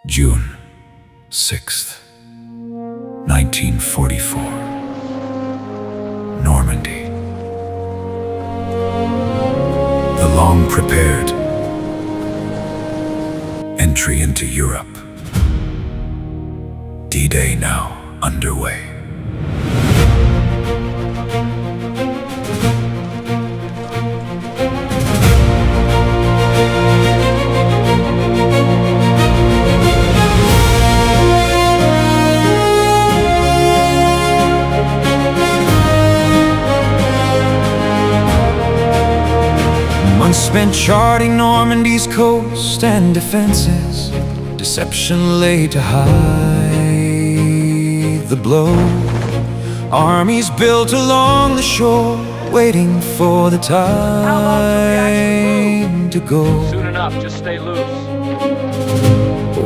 June 6th, 1944. Normandy. The long-prepared entry into Europe. D-Day now underway. Months spent charting Normandy's coast and defenses. Deception lay to hide the blow. Armies built along the shore, waiting for the time to go. Soon enough, just stay loose.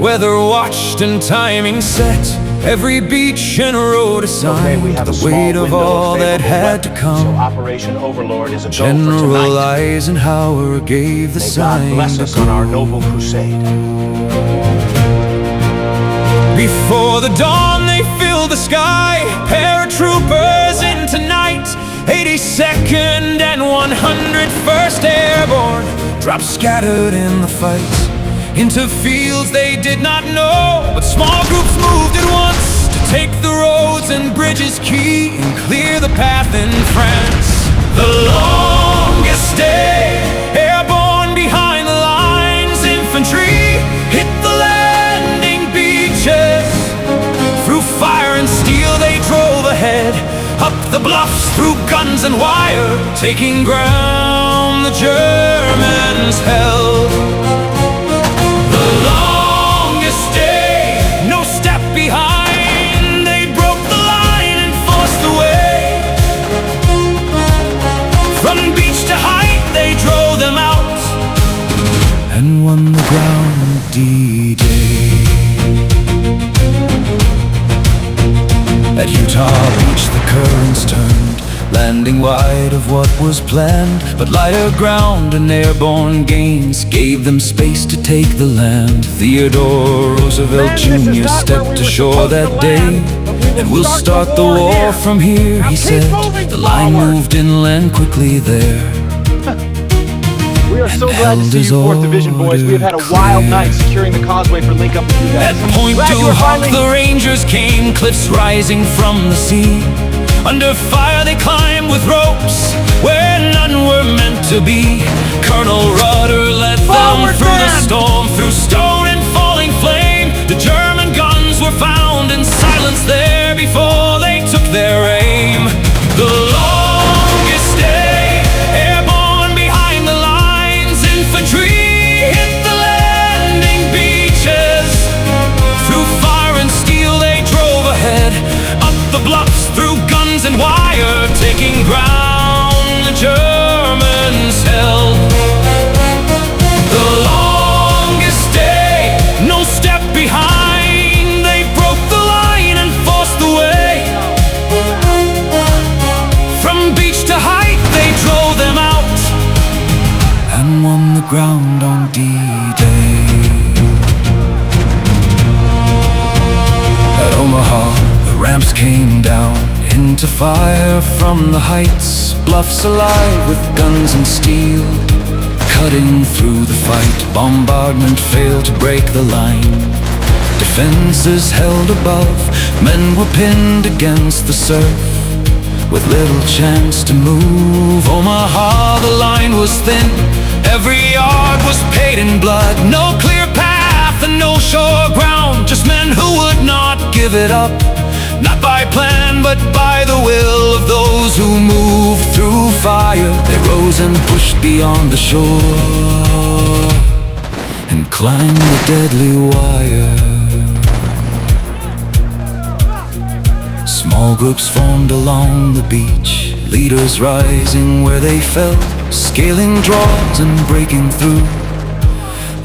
Weather watched and timing set, every beach and road assigned. We have the weight of all that had to come. So Operation Overlord is a go for General tonight. Eisenhower gave the May sign God bless to us on our go. noble crusade. Before the dawn they filled the sky, paratroopers in tonight. 82nd and 101st Airborne dropped scattered in the fight into fields they did not know, but small groups moved at once to take the roads and bridges key and clear the path in France. The longest day, airborne behind the lines, infantry hit the landing beaches. Through fire and steel they drove ahead, up the bluffs through guns and wire, taking ground the Germans held. The longest day, no step behind, they broke the line and forced the way. From beach to height they drove them out and won the ground D-Day. At Utah Beach the currents turned, landing wide of what was planned, but lighter ground and airborne gains gave them space to take the land. Theodore Roosevelt Jr. stepped ashore that day, and we'll start the war from here, he said. The line moved inland quickly there. We are so glad to see you, 4th Division boys. We have had a wild night securing the causeway for link up with you guys. At Pointe du Hoc the Rangers came, cliffs rising from the sea. Under fire they climbed with ropes where none were meant to be. Colonel Rudder led them through the storm, through stone and falling flame. The German guns were found in silence there before they took their aim. The longest day, airborne behind the lines, infantry hit the landing beaches. Through fire and steel they drove ahead, up the bluffs through guns and wire, taking ground the Germans held. The longest day, no step behind, they broke the line and forced the way. From beach to height they drove them out and won the ground on D-Day. At Omaha the ramps came down into fire from the heights, bluffs alive with guns and steel. Cutting through the fight, bombardment failed to break the line. Defenses held above, men were pinned against the surf, with little chance to move. Omaha, the line was thin, every yard was paid in blood. No clear path and no sure ground, just men who would not give it up. Not by plan, but by the will of those who moved through fire. They rose and pushed beyond the shore and climbed the deadly wire. Small groups formed along the beach, leaders rising where they fell, scaling draws and breaking through.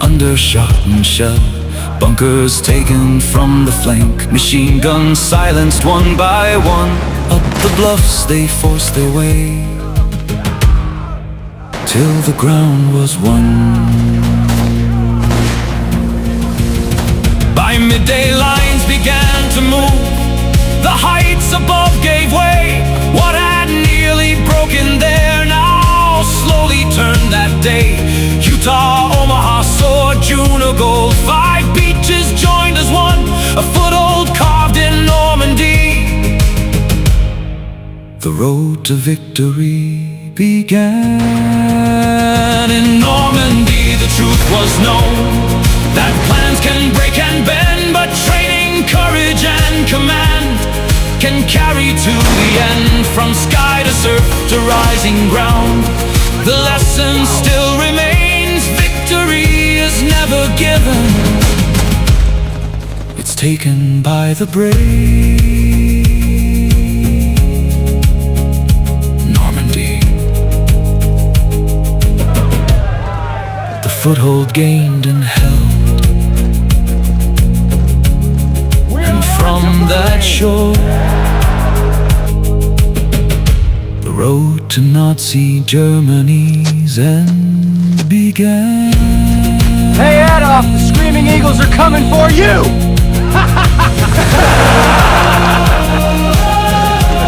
Under shot and shell, bunkers taken from the flank, machine guns silenced one by one. Up the bluffs they forced their way, till the ground was won. By My midday lines began to move. The heights above gave way. What had nearly broken there now slowly turned that day. Utah, Omaha, soared, Juno, gold. 5 beaches joined as one, a foothold carved in Normandy. The road to victory began. In Normandy the truth was known, that plans can break and bend, but training, courage and command can carry to the end. From sky to surf to rising ground, the lesson still remains: victory is never given, it's taken by the brave. Normandy. The foothold gained and held, and from that shore the road to Nazi Germany's end began. Hey Adolf, the Screaming Eagles are coming for you!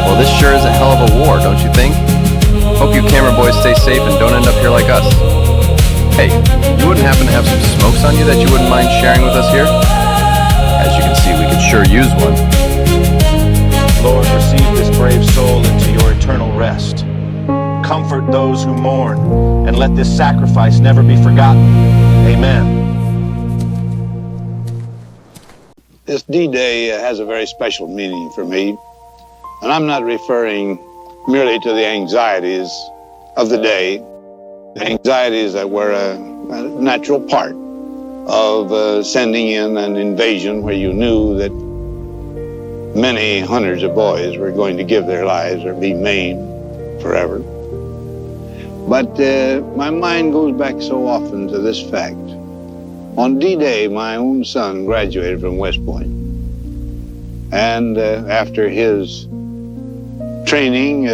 Well, this sure is a hell of a war, don't you think? Hope you camera boys stay safe and don't end up here like us. Hey, you wouldn't happen to have some smokes on you that you wouldn't mind sharing with us here? As you can see, we could sure use one. Lord, receive this brave soul into your eternal rest. Comfort those who mourn, and let this sacrifice never be forgotten. Amen. This D-Day has a very special meaning for me, and I'm not referring merely to the anxieties of the day, the anxieties that were a natural part of sending in an invasion where you knew that many hundreds of boys were going to give their lives or be maimed forever. But my mind goes back so often to this fact. On D-Day, my own son graduated from West Point. And after his training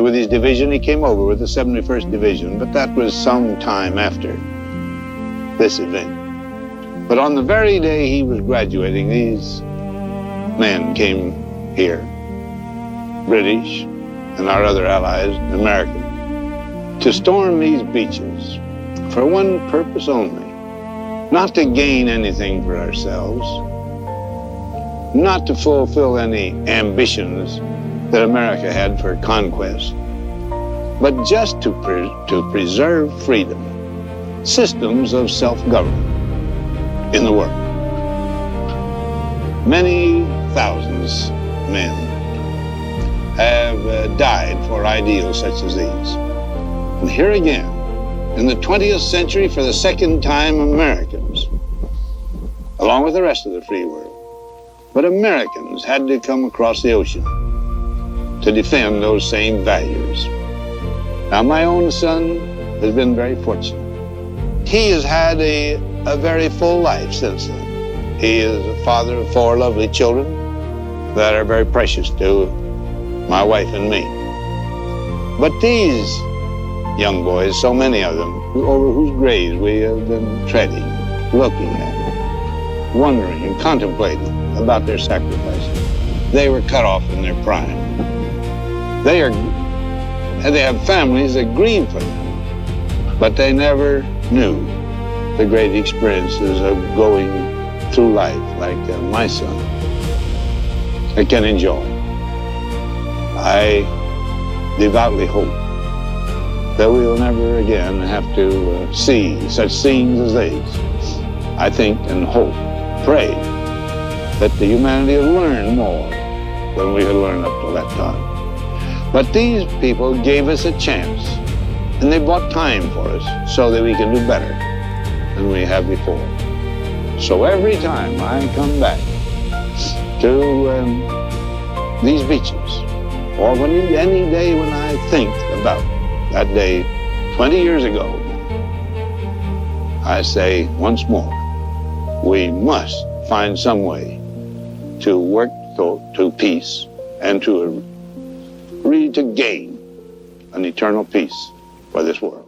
with his division, he came over with the 71st Division, but that was some time after this event. But on the very day he was graduating, these men came here, British and our other allies, American, to storm these beaches for one purpose only: not to gain anything for ourselves, not to fulfill any ambitions that America had for conquest, but just to preserve freedom, systems of self-government in the world. Many thousands of men have died for ideals such as these. And here again, in the 20th century, for the second time, Americans, along with the rest of the free world, but Americans had to come across the ocean to defend those same values. Now, my own son has been very fortunate. He has had a very full life since then. He is the father of 4 lovely children that are very precious to my wife and me. But these young boys, so many of them, over whose graves we have been treading, looking at, wondering and contemplating about their sacrifices, they were cut off in their prime. They have families that grieve for them, but they never knew the great experiences of going through life like my son can enjoy. I devoutly hope that we will never again have to see such scenes as these. I think and hope, pray, that the humanity will learn more than we had learned up till that time. But these people gave us a chance, and they bought time for us so that we can do better than we have before. So every time I come back to these beaches, or any day when I think about that day 20 years ago, I say once more, we must find some way to work to peace and to gain an eternal peace for this world.